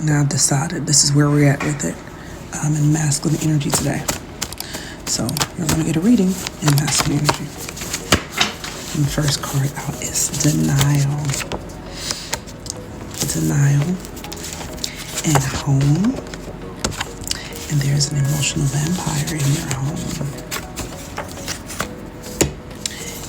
Now I've decided this is where we're at with it. In masculine energy today. So you're going to get a reading in masculine energy. And the first card out is denial. Denial and home. And there's an emotional vampire in your home.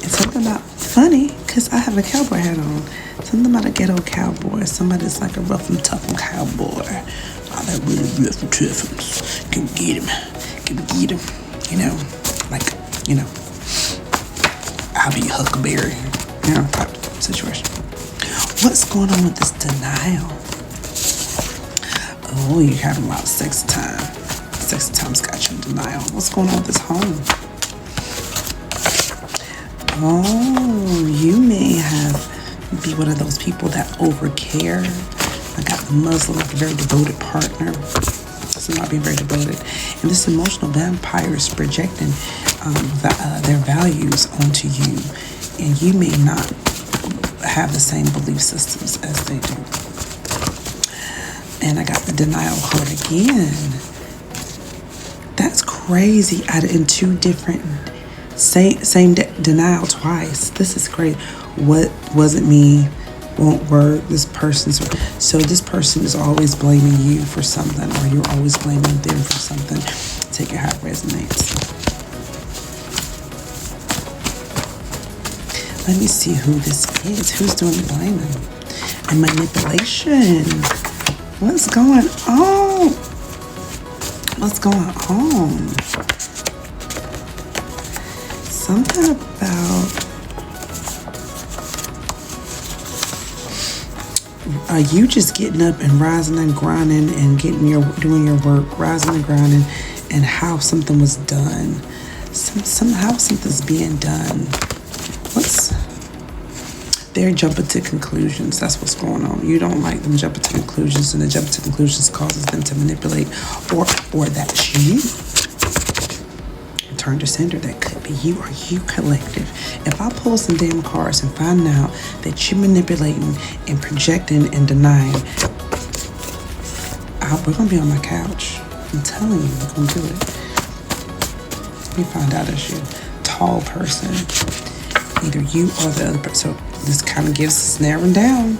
And something about funny, because I have a cowboy hat on. Something about a ghetto cowboy. Somebody that's like a rough and tough cowboy. Oh, that really rough and tough. Can get him. You know, like, I'll be Huckleberry. Type situation. What's going on with this denial? Oh, you're having a lot of sex time. Sex time's got you in denial. What's going on with this home? Oh, you may be one of those people that overcare. I got the Muslim, like a very devoted partner. So not being very devoted. And this emotional vampire is projecting their values onto you. And you may not have the same belief systems as they do. And I got the denial card again. That's crazy. In two different, same denial twice. This is great. What wasn't me won't work. This person's. So this person is always blaming you for something, or you're always blaming them for something. Take it how it resonates. Let me see who this is. Who's doing the blaming and manipulation? What's going on? What's going on? Something about are you just getting up and rising and grinding and doing your work, rising and grinding, and how something was done, how something's being done. They're jumping to conclusions. That's what's going on. You don't like them jumping to conclusions, and the jumping to conclusions causes them to manipulate, or that's you. Turn to sender. That could be you or you collective. If I pull some damn cards and find out that you're manipulating and projecting and denying, we're gonna be on my couch. I'm telling you, we're gonna do it. Let me find out it's you. Tall person. Either you or the other person. So this kind of gives us narrowing down.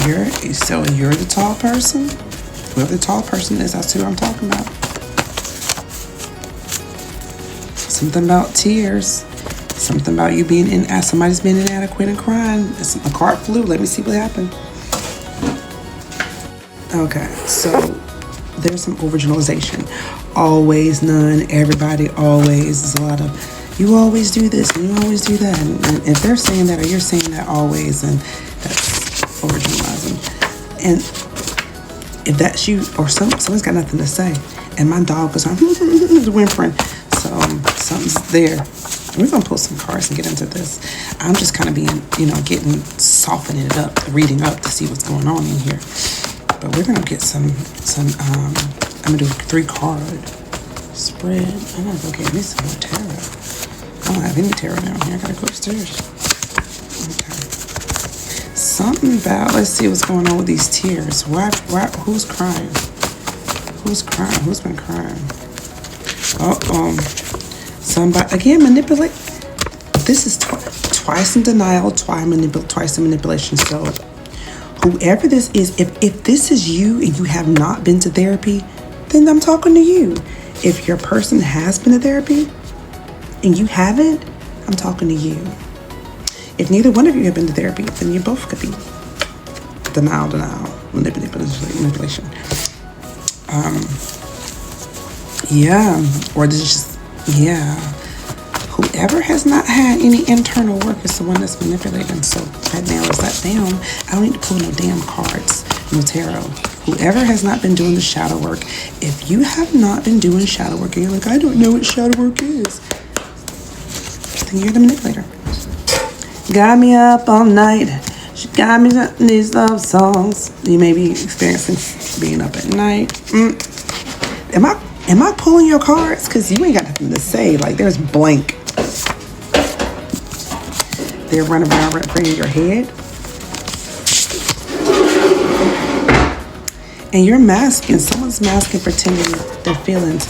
You're the tall person. Whoever the tall person is, that's who I'm talking about. Something about tears. Something about you being somebody's being inadequate and crying. A card flew. Let me see what happened. Okay, so there's some overgeneralization. Always, none, everybody, always. There's a lot of you always do this and you always do that. And if they're saying that or you're saying that always, then that's overgeneralizing. And if that's you or someone's got nothing to say, and my dog was whimpering, so something's there. We're gonna pull some cards and get into this. I'm just kind of being, softening it up, reading up to see what's going on in here. But we're gonna get some. I'm gonna do a 3-card spread. I'm gonna go get me some more tarot. I don't have any tarot down here. I gotta go upstairs. Okay. Something about. Let's see what's going on with these tears. Why? Who's crying? Who's crying? Who's been crying? Somebody again manipulate. This is twice in denial, twice in manipulation. So whoever this is, if this is you and you have not been to therapy, then I'm talking to you. If your person has been to therapy and you haven't, I'm talking to you. If neither one of you have been to therapy, then you both could be denial, manipulation. Or this is just, whoever has not had any internal work is the one that's manipulating. So that narrows that down. I don't need to pull no damn cards, no tarot. Whoever has not been doing the shadow work, if you have not been doing shadow work and you're like, I don't know what shadow work is, then you're the manipulator. Got me up all night. She got me these love songs. You may be experiencing being up at night. Am I pulling your cards? Because you ain't got nothing to say. Like, there's blank. They're running around in your head. And you're masking. Someone's masking, pretending their feelings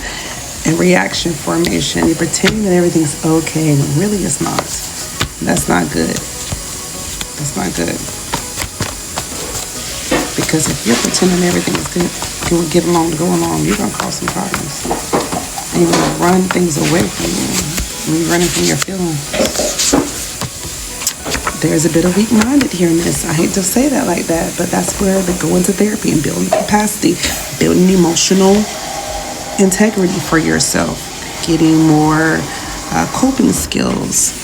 and reaction formation. You're pretending that everything's okay when really it's not. That's not good. That's not good. Because if you're pretending everything is good, you will get along to go along, you're going to cause some problems. And you're going to run things away from you. When you're running from your feelings. There's a bit of weak-minded here in this. I hate to say that like that, but that's where they go into therapy and building capacity, building emotional integrity for yourself, getting more coping skills,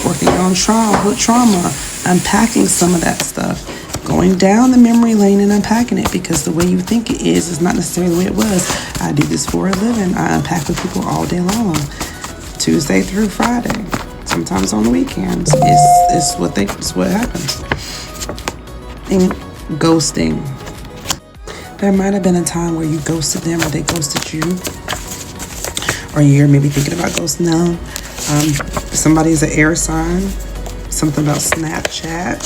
working on trauma, unpacking some of that stuff, going down the memory lane and unpacking it, because the way you think it is not necessarily the way it was. I do this for a living. I unpack with people all day long, Tuesday through Friday. Sometimes on the weekends. It's what happens. And ghosting. There might have been a time where you ghosted them or they ghosted you. Or you're maybe thinking about ghosting them. Somebody's an air sign. Something about Snapchat.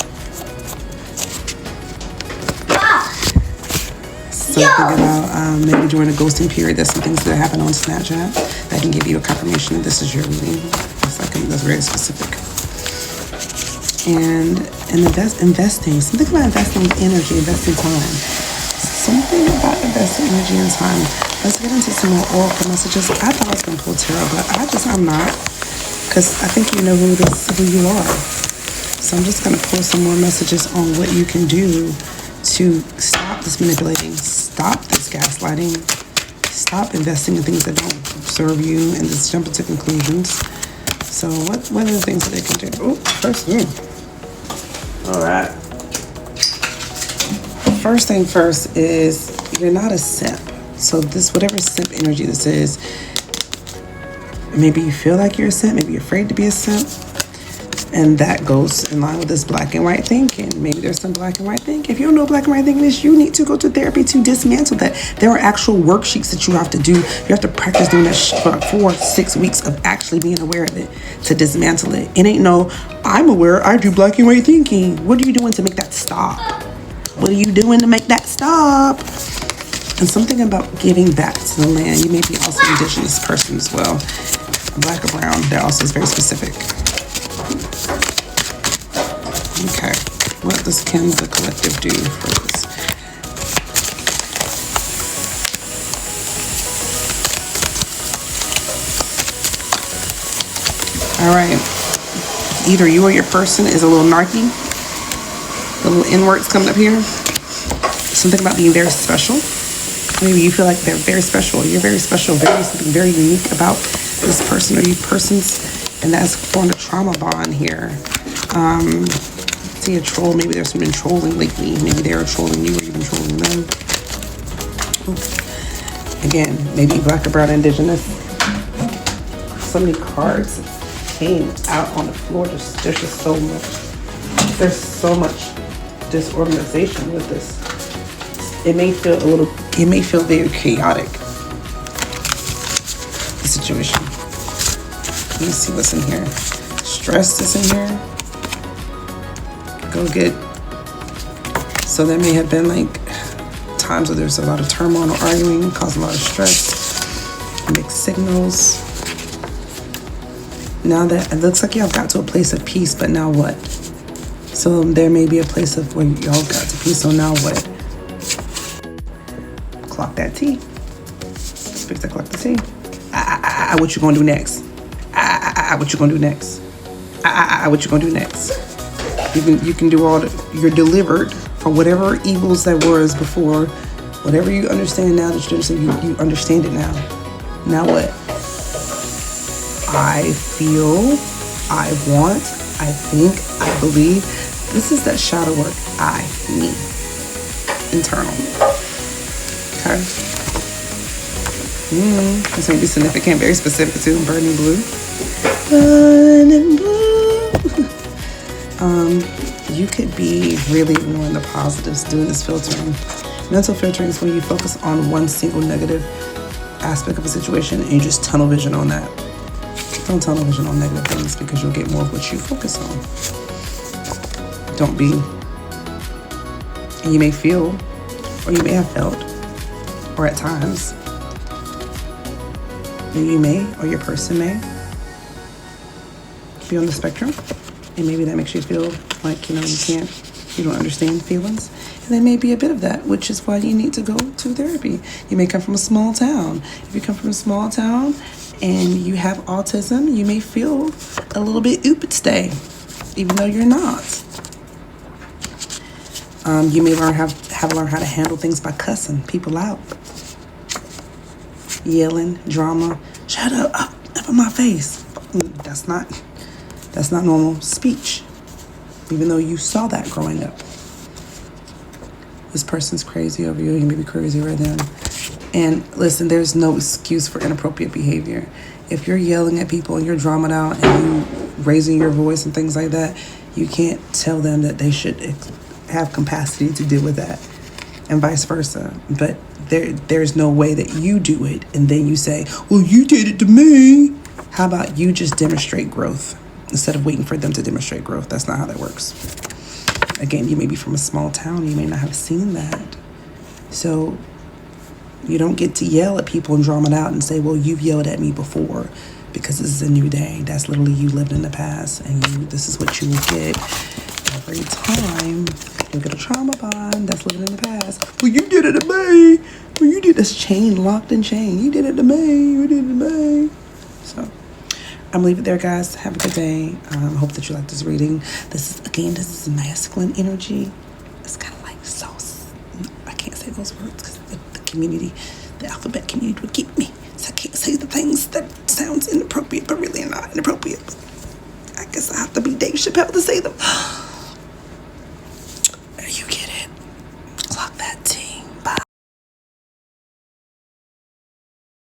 Something about maybe during a ghosting period, there's some things that happen on Snapchat that can give you a confirmation that this is your reading. That's very specific. And investing. Something about investing energy, investing time. Something about investing energy and time. Let's get into some more oracle messages. I thought I was going to pull tarot, but I'm not. Because I think you know who you are. So I'm just going to pull some more messages on what you can do to stop this manipulating, stop this gaslighting, stop investing in things that don't serve you, and just jump into conclusions. So what are the things that they can do? Oh, first, all right. First thing first is you're not a simp. So this, whatever simp energy this is, maybe you feel like you're a simp, maybe you're afraid to be a simp. And that goes in line with this black and white thinking. Maybe there's some black and white thinking. If you don't know black and white thinking is, you need to go to therapy to dismantle that. There are actual worksheets that you have to do. You have to practice doing that for 4-6 weeks of actually being aware of it to dismantle it. It ain't no, I'm aware, I do black and white thinking. What are you doing to make that stop? What are you doing to make that stop? And something about giving back to the land. You may be also an indigenous person as well. Black or brown, that also is very specific. Okay, what can the collective do for this? All right, either you or your person is a little narky. The little N-words coming up here. Something about being very special. Maybe you feel like they're very special. You're very special. Something very unique about this person or you persons, and that's formed a trauma bond here. See a troll. Maybe there's been trolling lately. Maybe they're trolling you or you've been trolling them. Ooh. Again, maybe black or brown indigenous. So many cards came out on the floor. There's just so much. There's so much disorganization with this. It may feel very chaotic, the situation. Let me see what's in here. Stress is in here. Go get. So there may have been like times where there's a lot of turmoil or arguing, cause a lot of stress, mixed signals. Now that it looks like y'all got to a place of peace, but now what? So there may be a place of where y'all got to peace, so now what? Clock that T. Fix that, clock the T. What you gonna do next? What you gonna do next? What you gonna do next? You can do all you're delivered for whatever evils that was before. Whatever you understand now that you understand it now. Now what? I feel, I want, I think, I believe. This is that shadow work. I, me. Internal. Okay. It's going to be significant, very specific too. Burning blue. Burning blue. You could be really ignoring the positives doing this filtering. Mental filtering is when you focus on one single negative aspect of a situation and you just tunnel vision on that. Don't tunnel vision on negative things because you'll get more of what you focus on. Don't be. And you may feel or you may have felt, or at times, you may, or your person may be on the spectrum, and maybe that makes you feel like, you don't understand feelings. And there may be a bit of that, which is why you need to go to therapy. You may come from a small town. If you come from a small town and you have autism, you may feel a little bit stay, even though you're not. You may learn how to handle things by cussing people out, yelling, drama. Shut up in my face. That's not normal speech, even though you saw that growing up. This person's crazy over you. You may be crazy over them. And listen, there's no excuse for inappropriate behavior. If you're yelling at people and you're dramaed out and you raising your voice and things like that, you can't tell them that they should have capacity to deal with that, and vice versa. But there's no way that you do it and then you say, well, you did it to me. How about you just demonstrate growth instead of waiting for them to demonstrate growth? That's not how that works. Again, you may be from a small town. You may not have seen that. So you don't get to yell at people and drama it out and say, well, you've yelled at me before, because this is a new day. That's literally you lived in the past, and this is what you will get every time. You'll get a trauma bond. That's living in the past. Well, you did it to me. Well, you did this locked in chain. You did it to me. You did it to me. So I'm gonna leave it there, guys. Have a good day. Hope that you like this reading. This is masculine energy. It's kind of like sauce. I can't say those words because the community, the alphabet community would keep me. So I can't say the things that sounds inappropriate, but really are not inappropriate. I guess I have to be Dave Chappelle to say them.